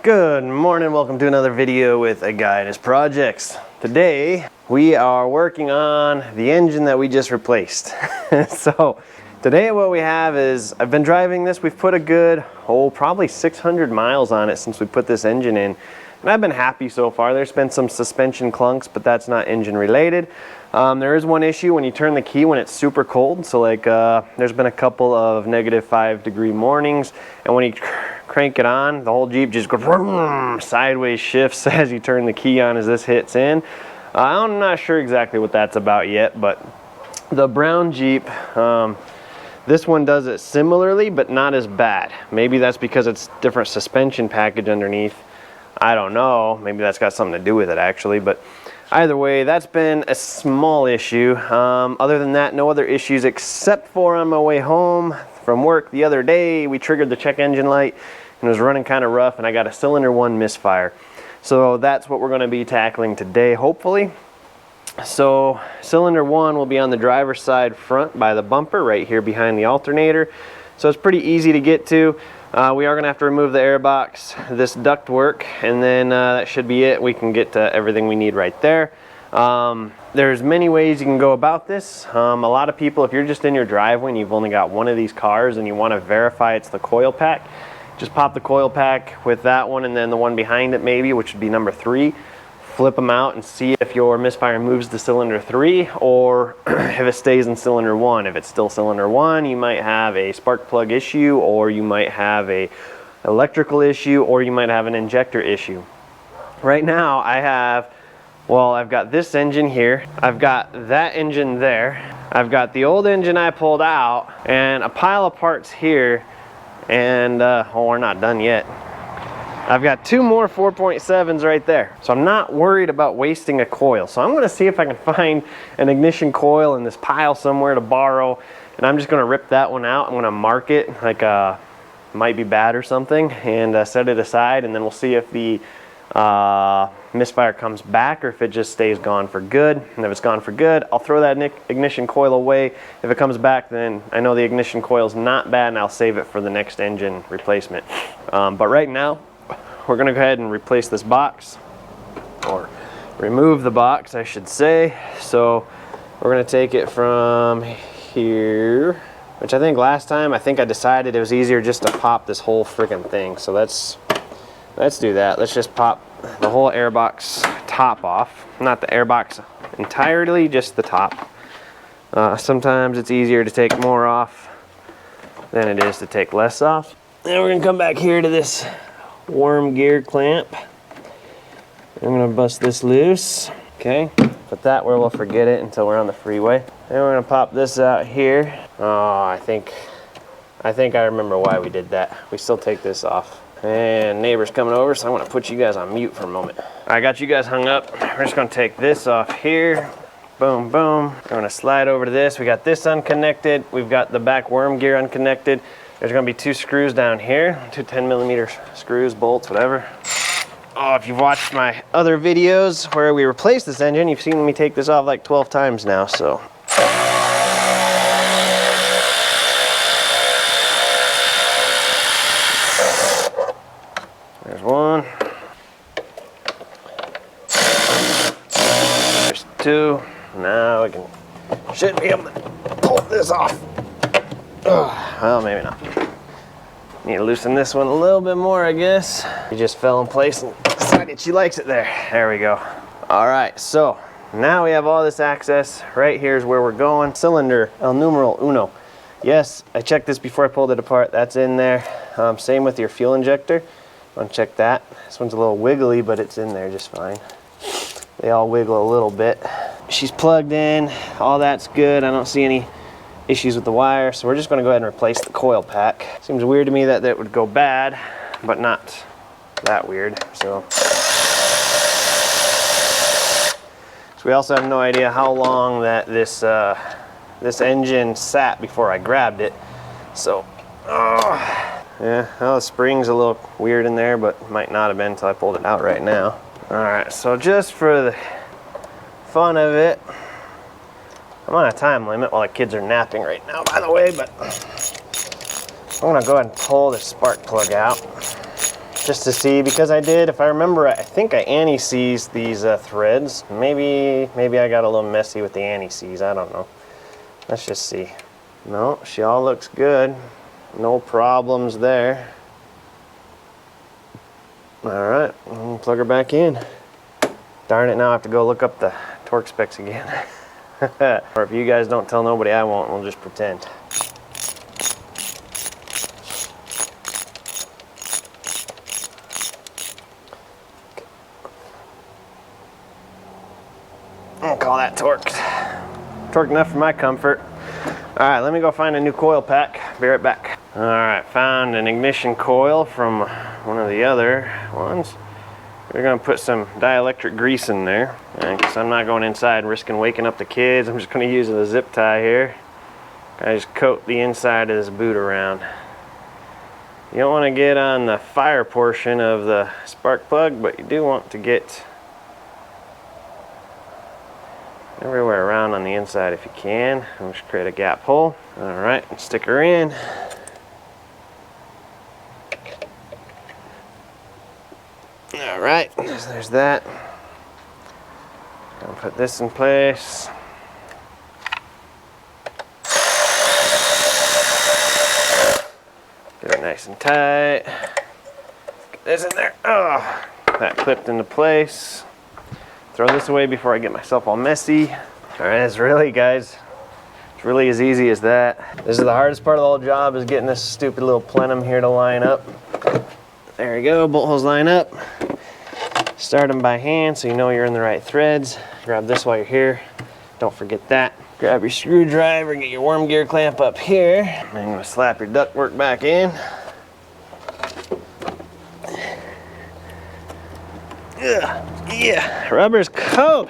Good morning, welcome to another video with a guy and his projects. Today we are working on the engine that we just replaced. So today what we have is, I've been driving this, we've put a good, probably 600 miles on it since we put this engine in. And I've been happy so far. There's been some suspension clunks, but that's not engine related. There is one issue when you turn the key when it's super cold. So like there's been a couple of -5-degree mornings, and when you crank it on, the whole Jeep just goes sideways, shifts as you turn the key on as this hits in. I'm not sure exactly what that's about yet, but the brown Jeep, this one does it similarly, but not as bad. Maybe that's because it's different suspension package underneath. I don't know, maybe that's got something to do with it actually, but either way, that's been a small issue. Other than that, no other issues, except for on my way home from work the other day, we triggered the check engine light and it was running kind of rough, and I got a cylinder 1 misfire. So that's what we're going to be tackling today, hopefully. So cylinder 1 will be on the driver's side front by the bumper right here behind the alternator. So it's pretty easy to get to. We are going to have to remove the air box, this duct work, and then that should be it. We can get to everything we need right there. There's many ways you can go about this. A lot of people, if you're just in your driveway and you've only got one of these cars and you want to verify it's the coil pack, just pop the coil pack with that one and then the one behind it maybe, which would be number 3. Flip them out and see if your misfire moves to cylinder 3 or if it stays in cylinder 1. If it's still cylinder 1, you might have a spark plug issue, or you might have a electrical issue, or you might have an injector issue. Right now I've got this engine here, I've got that engine there, I've got the old engine I pulled out, and a pile of parts here, and we're not done yet. I've got 2 more 4.7s right there. So I'm not worried about wasting a coil. So I'm gonna see if I can find an ignition coil in this pile somewhere to borrow, and I'm just gonna rip that one out. I'm gonna mark it like might be bad or something, and set it aside, and then we'll see if the misfire comes back or if it just stays gone for good. And if it's gone for good, I'll throw that ignition coil away. If it comes back, then I know the ignition coil's not bad, and I'll save it for the next engine replacement. But right now, we're gonna go ahead and replace this box, or remove the box, I should say. So we're gonna take it from here, which I think last time, I decided it was easier just to pop this whole freaking thing. So let's do that. Let's just pop the whole airbox top off. Not the airbox entirely, just the top. Sometimes it's easier to take more off than it is to take less off. Then we're gonna come back here to this worm gear clamp. I'm gonna bust this loose. Okay, put that where we'll forget it until we're on the freeway. Then we're gonna pop this out here. Oh, I think I remember why we did that. We still take this off. And neighbor's coming over, so I'm gonna put you guys on mute for a moment. I got you guys hung up. We're just gonna take this off here. Boom, boom. We're gonna slide over to this. We got this unconnected. We've got the back worm gear unconnected. There's gonna be 2 screws down here, 2 10mm screws, bolts, whatever. Oh, if you've watched my other videos where we replaced this engine, you've seen me take this off like 12 times now, so. There's one. There's 2. Now we should be able to pull this off. Well, maybe not. Need to loosen this one a little bit more, I guess. She just fell in place and decided she likes it there. There we go. All right, so now we have all this access. Right here is where we're going. Cylinder, el numeral uno. Yes, I checked this before I pulled it apart. That's in there. Same with your fuel injector. Want to check that. This one's a little wiggly, but it's in there just fine. They all wiggle a little bit. She's plugged in. All that's good. I don't see any issues with the wire, so we're just going to go ahead and replace the coil pack. Seems weird to me that that would go bad, but not that weird. So we also have no idea how long that this engine sat before I grabbed it. So yeah, well, the spring's a little weird in there, but might not have been until I pulled it out right now. All right, so just for the fun of it, I'm on a time limit while the kids are napping right now, by the way, but I'm gonna go ahead and pull the spark plug out. just to see, because I did, if I remember, I think I anti-seized these threads. Maybe I got a little messy with the anti-seize, I don't know. Let's just see. No, she all looks good. No problems there. All right, plug her back in. Darn it, now I have to go look up the torque specs again. Or if you guys don't tell nobody, I won't, we'll just pretend. I'll call that torqued. Torqued enough for my comfort. All right, let me go find a new coil pack. Be right back. All right, found an ignition coil from one of the other ones. We're gonna put some dielectric grease in there, because I'm not going inside and risking waking up the kids. I'm just gonna use the zip tie here. I just coat the inside of this boot around. You don't want to get on the fire portion of the spark plug, but you do want to get everywhere around on the inside if you can. And just create a gap hole. All right, and stick her in. All right, so there's that. Gonna put this in place. Get it nice and tight. Get this in there. Oh, that clipped into place. Throw this away before I get myself all messy. All right, it's really, guys, it's really as easy as that. This is the hardest part of the whole job, is getting this stupid little plenum here to line up. There you go, bolt holes line up. Start them by hand so you know you're in the right threads. Grab this while you're here. Don't forget that. Grab your screwdriver, get your worm gear clamp up here. And I'm gonna slap your ductwork back in. Yeah, rubber's cold.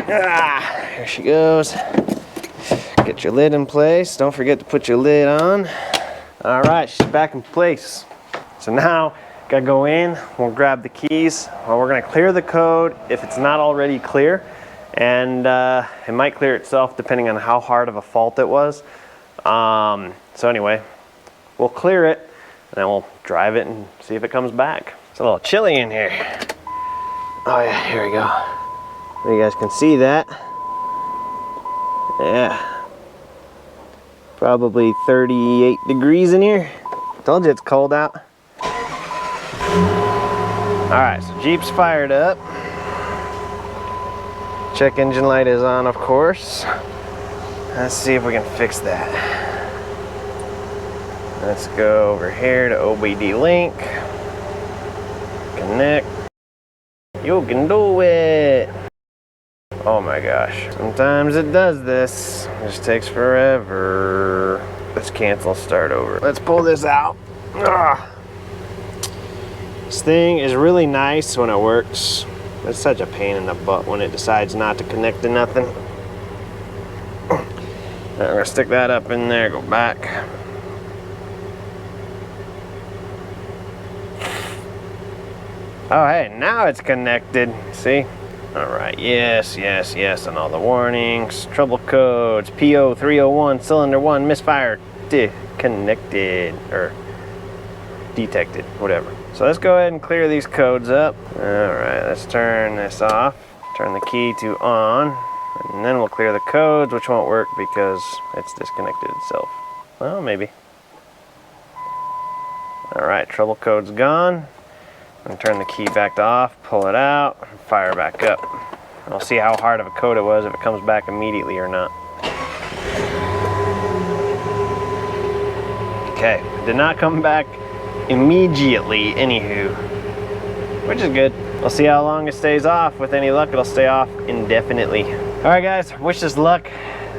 Here she goes. Get your lid in place. Don't forget to put your lid on. All right, she's back in place. So now, gotta go in, we'll grab the keys. Well, we're gonna clear the code if it's not already clear. And it might clear itself depending on how hard of a fault it was. So anyway, we'll clear it and then we'll drive it and see if it comes back. It's a little chilly in here. Oh yeah, here we go. You guys can see that. Yeah. Probably 38 degrees in here. Told you it's cold out. All right, so Jeep's fired up. Check engine light is on, of course. Let's see if we can fix that. Let's go over here to OBD link. Connect. You can do it. Oh my gosh. Sometimes it does this. It just takes forever. Let's cancel, start over. Let's pull this out. Ugh. This thing is really nice when it works. It's such a pain in the butt when it decides not to connect to nothing. I'm gonna stick that up in there, go back. Oh hey, now it's connected, see? All right, yes, yes, yes, and all the warnings, trouble codes, PO301, cylinder 1, misfire, connected, or detected, whatever. So let's go ahead and clear these codes up. All right, let's turn this off. Turn the key to on, and then we'll clear the codes, which won't work because it's disconnected itself. Well, maybe. All right, trouble code's gone. And turn the key back to off, pull it out, and fire back up. We'll see how hard of a code it was, if it comes back immediately or not. Okay, did not come back immediately, anywho, which is good. We'll see how long it stays off. With any luck, it'll stay off indefinitely. All right, guys, wish us luck.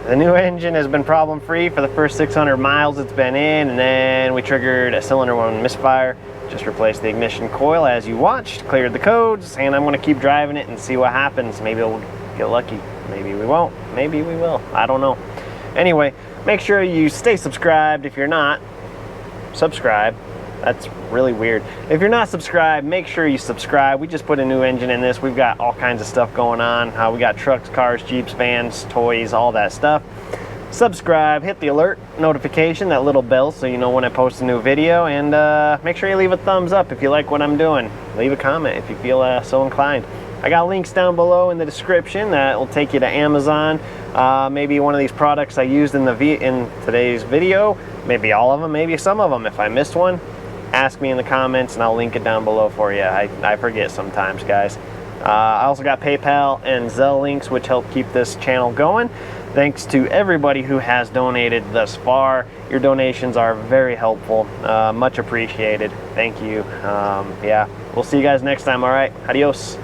The new engine has been problem-free for the first 600 miles it's been in, and then we triggered a cylinder 1 misfire. Just replaced the ignition coil as you watched, cleared the codes, and I'm gonna keep driving it and see what happens. Maybe we'll get lucky, maybe we won't, maybe we will, I don't know. Anyway, make sure you stay subscribed. If you're not, subscribe. That's really weird. If you're not subscribed, make sure you subscribe. We just put a new engine in this. We've got all kinds of stuff going on. We got trucks, cars, Jeeps, vans, toys, all that stuff. subscribe, hit the alert notification, that little bell, so you know when I post a new video, and make sure you leave a thumbs up if you like what I'm doing. Leave a comment if you feel so inclined. I got links down below in the description that will take you to Amazon. Maybe one of these products I used in today's video, maybe all of them, maybe some of them. If I missed one, ask me in the comments and I'll link it down below for you. I forget sometimes, guys. I also got PayPal and Zelle links, which help keep this channel going. Thanks to everybody who has donated thus far. Your donations are very helpful, much appreciated. Thank you. Yeah, we'll see you guys next time. All right, adios.